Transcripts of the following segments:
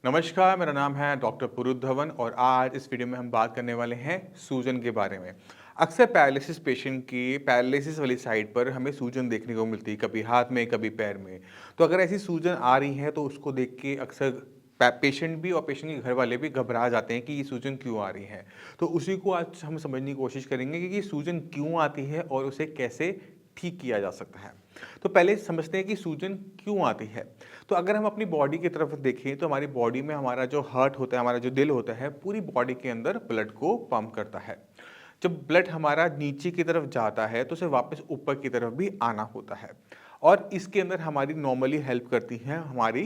नमस्कार, मेरा नाम है डॉक्टर पुरुष धवन और आज इस वीडियो में हम बात करने वाले हैं सूजन के बारे में। अक्सर पैरालिसिस पेशेंट की पैरालिसिस वाली साइड पर हमें सूजन देखने को मिलती है, कभी हाथ में, कभी पैर में। तो अगर ऐसी सूजन आ रही है तो उसको देख के अक्सर पेशेंट भी और पेशेंट के घर वाले भी घबरा जाते हैं कि ये सूजन क्यों आ रही है। तो उसी को आज हम समझने की कोशिश करेंगे कि ये सूजन क्यों आती है और उसे कैसे ठीक किया जा सकता है। तो पहले समझते हैं कि सूजन क्यों आती है। तो अगर हम अपनी बॉडी की तरफ देखें तो हमारी बॉडी में हमारा जो हार्ट होता है, हमारा जो दिल होता है, पूरी बॉडी के अंदर ब्लड को पंप करता है। जब ब्लड हमारा नीचे की तरफ जाता है तो उसे वापस ऊपर की तरफ भी आना होता है और इसके अंदर हमारी नॉर्मली हेल्प करती हैं हमारी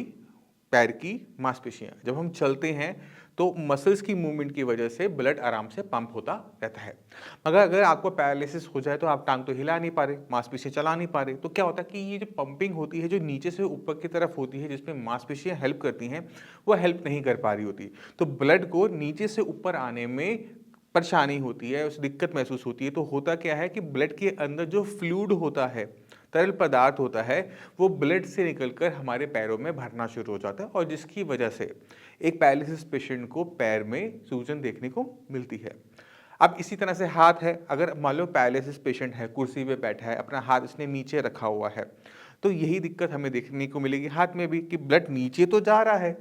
पैर की मांसपेशियां। जब हम चलते हैं तो मसल्स की मूवमेंट की वजह से ब्लड आराम से पंप होता रहता है। मगर अगर आपको पैरालिसिस हो जाए तो आप टांग तो हिला नहीं पा रहे, मांसपेशियां चला नहीं पा रहे, तो क्या होता है कि ये जो पंपिंग होती है, जो नीचे से ऊपर की तरफ होती है, जिसमें मांसपेशियां हेल्प करती हैं, वो हेल्प नहीं कर पा रही होती। तो ब्लड को नीचे से ऊपर आने में परेशानी होती है, उसे दिक्कत महसूस होती है। तो होता क्या है कि ब्लड के अंदर जो फ्लूइड होता है, तरल पदार्थ होता है, वो ब्लड से निकलकर हमारे पैरों में भरना शुरू हो जाता है और जिसकी वजह से एक पैरालिसिस पेशेंट को पैर में सूजन देखने को मिलती है। अब इसी तरह से हाथ है, अगर मान लो पैरालिसिस पेशेंट है, कुर्सी पे बैठा है, अपना हाथ इसने नीचे रखा हुआ है, तो यही दिक्कत हमें देखने को मिलेगी हाथ में भी कि ब्लड नीचे तो जा रहा है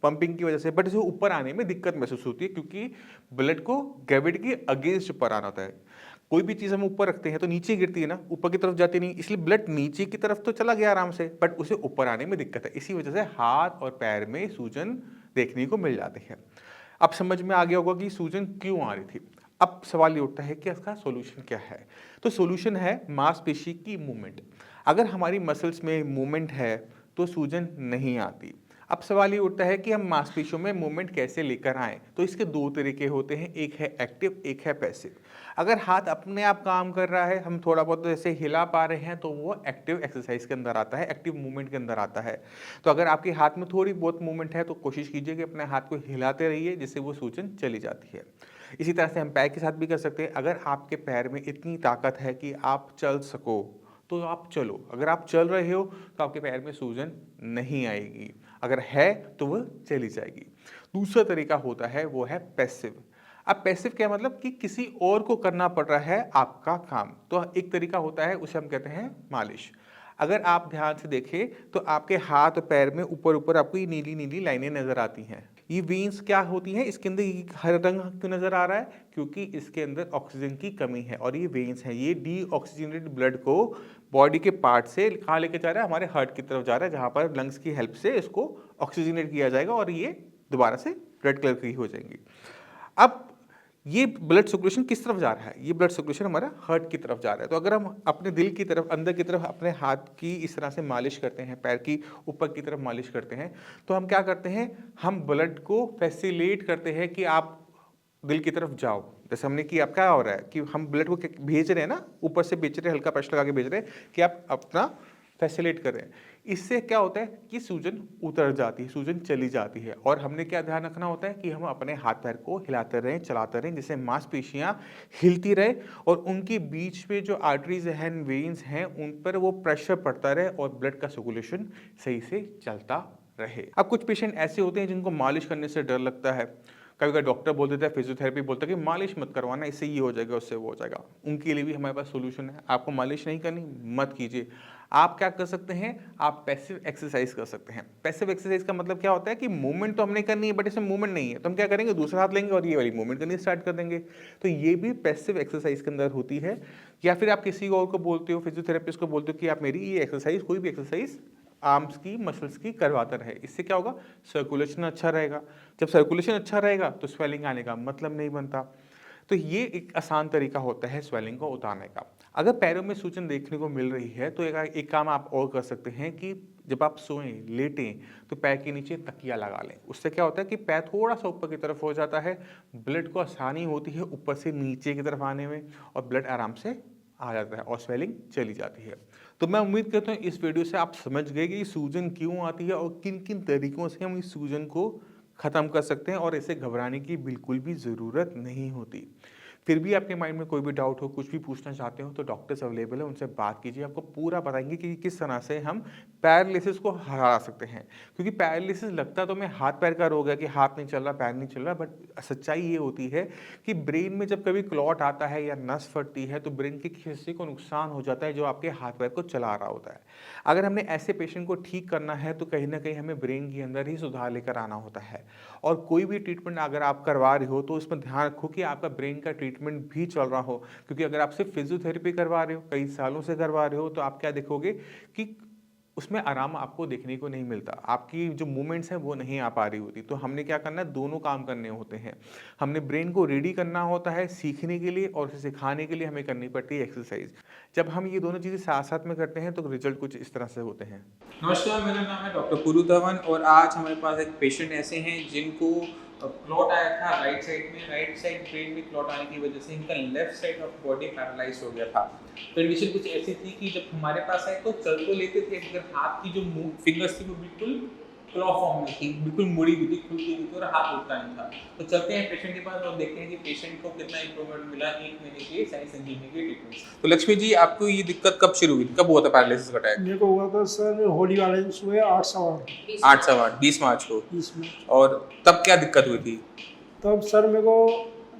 पंपिंग की वजह से, बट इसे ऊपर आने में दिक्कत महसूस होती है क्योंकि ब्लड को ग्रेविटी के अगेंस्ट ऊपर आना होता है। कोई भी चीज़ हम ऊपर रखते हैं तो नीचे गिरती है ना, ऊपर की तरफ जाती नहीं, इसलिए ब्लड नीचे की तरफ तो चला गया आराम से, बट उसे ऊपर आने में दिक्कत है। इसी वजह से हाथ और पैर में सूजन देखने को मिल जाती है। अब समझ में आ गया होगा कि सूजन क्यों आ रही थी। अब सवाल ये उठता है कि इसका सॉल्यूशन क्या है। तो सॉल्यूशन है मांसपेशी की मूवमेंट। अगर हमारी मसल्स में मूवमेंट है तो सूजन नहीं आती। अब सवाल ये उठता है कि हम मांसपेशियों में मूवमेंट कैसे लेकर आएँ। तो इसके दो तरीके होते हैं, एक है एक्टिव, एक है पैसिव। अगर हाथ अपने आप काम कर रहा है, हम थोड़ा बहुत ऐसे हिला पा रहे हैं, तो वो एक्टिव एक्सरसाइज के अंदर आता है, एक्टिव मूवमेंट के अंदर आता है। तो अगर आपके हाथ में थोड़ी बहुत मूवमेंट है तो कोशिश कीजिए कि अपने हाथ को हिलाते रहिए, जिससे वो सूजन चली जाती है। इसी तरह से हम पैर के साथ भी कर सकते हैं। अगर आपके पैर में इतनी ताकत है कि आप चल सको तो आप चलो। अगर आप चल रहे हो तो आपके पैर में सूजन नहीं आएगी, अगर है तो वह चली जाएगी। दूसरा तरीका होता है वो है पैसिव। अब पैसिव क्या मतलब कि किसी और को करना पड़ रहा है आपका काम। तो एक तरीका होता है, उसे हम कहते हैं मालिश। अगर आप ध्यान से देखें तो आपके हाथ और पैर में ऊपर ऊपर आपको ये नीली नीली लाइनें नजर आती हैं। ये वेन्स क्या होती हैं, इसके अंदर ये हरा रंग क्यों नजर आ रहा है, क्योंकि इसके अंदर ऑक्सीजन की कमी है और ये वेन्स हैं, ये डीऑक्सीजनेटेड ब्लड को बॉडी के पार्ट से कहाँ लेके जा रहा है, हमारे हार्ट की तरफ जा रहा है, जहाँ पर लंग्स की हेल्प से इसको ऑक्सीजनेट किया जाएगा और ये दोबारा से रेड कलर की हो जाएंगी। अब ये ब्लड सर्कुलेशन किस तरफ जा रहा है, ये ब्लड सर्कुलेशन हमारा हार्ट की तरफ जा रहा है। तो अगर हम अपने दिल की तरफ, अंदर की तरफ अपने हाथ की इस तरह से मालिश करते हैं, पैर की ऊपर की तरफ मालिश करते हैं, तो हम क्या करते हैं, हम ब्लड को फैसिलिटेट करते हैं कि आप दिल की तरफ जाओ। जैसे हमने कि अब क्या हो रहा है कि हम ब्लड को भेज रहे हैं ना, ऊपर से भेज रहे हैं, हल्का प्रेशर लगा के भेज रहे हैं कि आप अपना फैसिलिटेट कर रहे हैं। इससे क्या होता है कि सूजन उतर जाती है, सूजन चली जाती है। और हमने क्या ध्यान रखना होता है कि हम अपने हाथ पैर को हिलाते रहें, चलाते रहें, जिससे मांसपेशियां हिलती रहे और उनके बीच में जो आर्टरीज हैं, वेन्स हैं, उन पर वो प्रेशर पड़ता रहे और ब्लड का सर्कुलेशन सही से चलता रहे। अब कुछ पेशेंट ऐसे होते हैं जिनको मालिश करने से डर लगता है। कभी कभी डॉक्टर बोल देता है, फिजियोथेरेपी बोलता है कि मालिश मत करवाना, इससे ये हो जाएगा, उससे वो हो जाएगा। उनके लिए भी हमारे पास सोल्यूशन है। आपको मालिश नहीं करनी, मत कीजिए। आप क्या कर सकते हैं, आप पैसिव एक्सरसाइज कर सकते हैं। पैसिव एक्सरसाइज का मतलब क्या होता है कि मूवमेंट तो हमने करनी है बट इसमें मूवमेंट नहीं है, तो हम क्या करेंगे, दूसरा हाथ लेंगे और ये वाली मूवमेंट करनी स्टार्ट कर देंगे। तो ये भी पैसिव एक्सरसाइज के अंदर होती है। या फिर आप किसी और को बोलते हो, फिजियोथेरेपिस्ट को बोलते हो कि आप मेरी ये एक्सरसाइज, कोई भी एक्सरसाइज आर्म्स की मसल्स की करवाता रहे। इससे क्या होगा, सर्कुलेशन अच्छा रहेगा। जब सर्कुलेशन अच्छा रहेगा तो स्वेलिंग आने का मतलब नहीं बनता। तो ये एक आसान तरीका होता है स्वेलिंग को उतारने का। अगर पैरों में सूजन देखने को मिल रही है तो एक काम आप और कर सकते हैं कि जब आप सोएं, लेटें, तो पैर के नीचे तकिया लगा लें। उससे क्या होता है कि पैर थोड़ा सा ऊपर की तरफ हो जाता है, ब्लड को आसानी होती है ऊपर से नीचे की तरफ आने में और ब्लड आराम से आ जाता है और स्वेलिंग चली जाती है। तो मैं उम्मीद करता हूँ इस वीडियो से आप समझ गए कि सूजन क्यों आती है और किन किन तरीकों से हम इस सूजन को ख़त्म कर सकते हैं और इसे घबराने की बिल्कुल भी ज़रूरत नहीं होती। फिर भी आपके माइंड में कोई भी डाउट हो, कुछ भी पूछना चाहते हो तो डॉक्टर्स अवेलेबल है, उनसे बात कीजिए, आपको पूरा बताएँगे कि किस तरह से हम पैरालिसिस को हरा सकते हैं। क्योंकि पैरालिसिस लगता तो हमें हाथ-पैर का रोग है कि हाथ नहीं चल रहा, पैर नहीं चल रहा, बट सच्चाई ये होती है कि ब्रेन में जब कभी क्लॉट आता है या नस फटती है तो ब्रेन के किसी हिस्से को नुकसान हो जाता है जो आपके हाथ-पैर को चला रहा होता है। अगर हमने ऐसे पेशेंट को ठीक करना है तो कहीं न कहीं हमें ब्रेन के अंदर ही सुधार लेकर आना होता है। और कोई भी ट्रीटमेंट अगर आप करवा रहे हो तो इसमें ध्यान रखो कि आपका ब्रेन का ट्रीटमेंट भी चल रहा हो, क्योंकि अगर आप सिर्फ फिजियोथेरेपी करवा रहे हो, कई सालों से करवा रहे हो, तो आप क्या देखोगे कि उसमें आराम आपको देखने को नहीं मिलता। आपकी जो मूवमेंट्स हैं वो नहीं आ पा रही होती। तो हमने क्या करना है, दोनों काम करने होते हैं। हमने ब्रेन को रेडी करना होता है सीखने के लिए और उसे सिखाने के लिए हमें करनी पड़ती है एक्सरसाइज। जब हम ये दोनों चीज़ें साथ-साथ में करते हैं तो रिजल्ट कुछ इस तरह से होते हैं। नमस्कार, मेरा नाम है डॉक्टर पुरु धवन और आज हमारे पास एक पेशेंट ऐसे हैं जिनको क्लॉट आया था राइट साइड में। राइट साइड ब्रेन में क्लॉट आने की वजह से इनका left side of body paralyse हो गया था। कंडीशन कुछ ऐसी थी कि जब हमारे पास आए तो चल तो लेते थे, मगर हाथ की जो फिंगर्स थी वो बिल्कुल क्लॉ फॉर्म में थी, बिल्कुल मुड़ी हुई थी, खुलती हुई थी और हाथ उठता नहीं था। तो चलते हैं पेशेंट के पास और देखते हैं कि पेशेंट को कितना इंप्रूवमेंट मिला 1 महीने के साई संजीवनी के ट्रीटमेंट से। तो लक्ष्मी जी, आपको ये दिक्कत कब शुरू हुई? कब हुआ था पैरालिसिस का अटैक? मेरे को हुआ था सर होली वाले दिन सुबह 8:15 8 20 मार्च को। 20 में। और तब क्या दिक्कत हुई थी? तब सर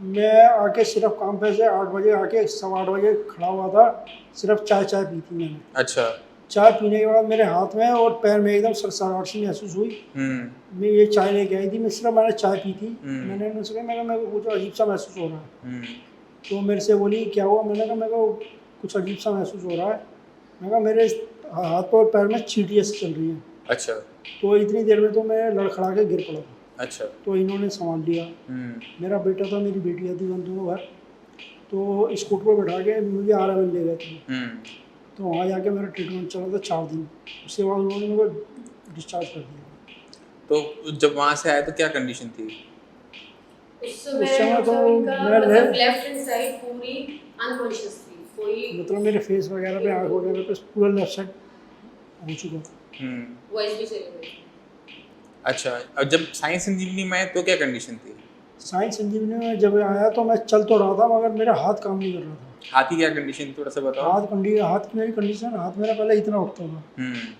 मैं आके सिर्फ काम पे से 8 बजे आके 8:15 बजे खड़ा हुआ था। सिर्फ चाय पी थी मैंने। अच्छा। चाय पीने के बाद मेरे हाथ में और पैर में एकदम सरसराहट सी महसूस हुई। मैं ये चाय लेके आई थी, मैंने चाय पी थी। मैंने उनसे कहा, मेरे को कुछ अजीब सा महसूस हो रहा है। तो मेरे से बोली क्या हुआ? मैंने कहा मेरे को कुछ अजीब सा महसूस हो रहा है। मैंने कहा मेरे हाथ और पैर में चींटियाँ सी चल रही हैं। अच्छा। तो इतनी देर में तो मैं लड़खड़ा के गिर पड़ा था। अच्छा। तो इन्होंने संभाल लिया। मेरा बेटा था, मेरी बेटी थी, हम दोनों घर। तो स्कूटर पर बैठा के मुझे RML ले गए थे। तो वहाँ जाके मेरा ट्रीटमेंट चला था 4 दिन। उसके बाद उन्होंने मेरे को डिस्चार्ज कर दिया। तो जब वहाँ से आए तो क्या कंडीशन थी? उस समय तो मैं लेफ्ट हैंड साइड पूरी अनकॉन्शियस थी। कोई मतलब मेरे फेस वगैरह पे, आँख वगैरह पे पूरा लेफ्ट साइड हो चुका था। वॉइस भी चली गई। अच्छा, और जब साई संजीवनी में आए तो क्या कंडीशन थी? साई संजीवनी में जब आया तो मैं चल तो रहा था, मगर मेरा हाथ काम नहीं कर रहा था। हाथ की क्या कंडीशन थी, थोड़ा सा बताओ। हाथ की मेरी कंडीशन, हाथ मेरा पहले इतना उठता था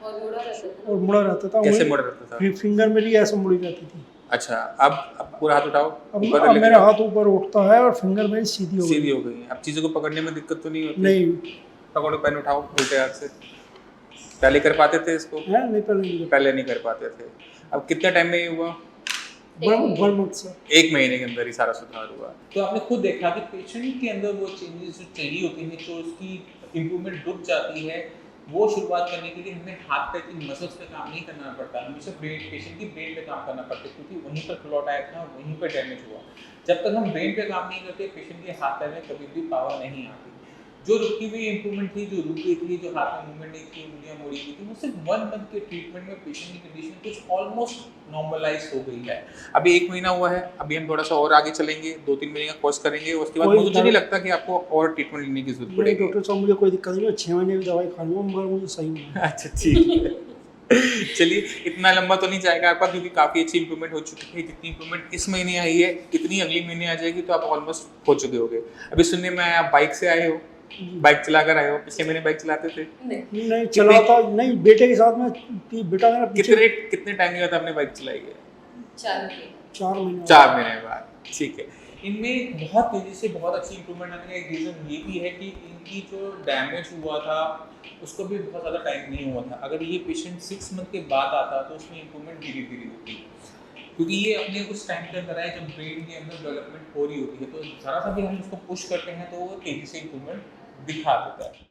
और मुड़ा रहता था। कैसे मुड़ा रहता था? फिंगर मेरी ऐसे मुड़ी रहती थी। अच्छा, अब पूरा हाथ उठाओ। अब मेरा हाथ ऊपर उठता है और फिंगर मेरी सीधी हो गई। अब चीज़ों को पकड़ने में दिक्कत तो नहीं होती? नहीं। पकड़ो, पेन उठाओ उल्टे हाथ से। पहले कर पाते थे इसको? नहीं, पहले नहीं कर पाते थे। अब कितने टाइम में ये हुआ? 1 मंथ से 1 महीने के अंदर ही सारा सुधार हुआ। तो आपने खुद देखा कि पेशेंट के अंदर वो चेंजेस जो चाहिए होती हैं, जो उसकी इम्प्रूवमेंट रुक जाती है, वो शुरुआत करने के लिए हमें हाथ पैर की मसल्स पे काम नहीं करना पड़ता, हमेशा पेशेंट की ब्रेन पे काम करना पड़ता है, क्योंकि वहीं पर क्लॉट आया था, वहीं पर डैमेज हुआ। जब तक हम ब्रेन पे काम नहीं करते, पेशेंट के हाथ पैर में कभी भी पावर नहीं आती। जो रुकी हुई इंप्रूवमेंट थी, जो रुक गई थी, जो हाथ में मूवमेंट नहीं थी, उंगलियां मोड़ी हुई थी, वो सिर्फ 1 मंथ के ट्रीटमेंट में पेशेंट की कंडीशन कुछ ऑलमोस्ट नॉर्मलाइज हो गई है। अभी 1 महीना हुआ है, अभी हम थोड़ा सा और आगे चलेंगे, 2-3 महीने का कोर्स करेंगे, उसके बाद मुझे नहीं लगता कि आपको और ट्रीटमेंट लेने की जरूरत पड़ेगी। डॉक्टर साहब मुझे कोई दिक्कत नहीं है, 6 महीने की दवाई खा लूँगा, मगर मुझे सही नहीं है। अच्छा, ठीक है। चलिए, इतना लंबा तो नहीं जाएगा आपका, क्योंकि काफ़ी अच्छी इंप्रूवमेंट हो चुकी है। जितनी इंप्रूवमेंट इस महीने आई है, इतनी अगले महीने आ जाएगी, तो आप ऑलमोस्ट हो चुके होगे। अभी सुनने में आया आप बाइक से आए हो, बाइक चलाकर आए हो। पिछले महीने बाइक चलाते थे? नहीं चलाता नहीं, बेटे के साथ में। बेटा मेरा कितने टाइम के बाद आपने बाइक चलाई है? 4 महीने। 4 महीने बाद, ठीक है। इनमें बहुत तेजी से बहुत अच्छी इंप्रूवमेंट आने का एक रीज़न ये भी है कि इनकी जो डैमेज हुआ था उसको भी बहुत ज़्यादा टाइम नहीं हुआ था। अगर ये पेशेंट 6 मंथ के बाद आता तो उसमें इंप्रूवमेंट धीरे धीरे होती, क्योंकि ये अपने उस टाइम के अंदर है जब ब्रेन के अंदर डेवलपमेंट हो रही होती है। तो ज़रा सा भी हम उसको पुश करते हैं तो वो तेज़ी से इंप्रूवमेंट दिखा देता है।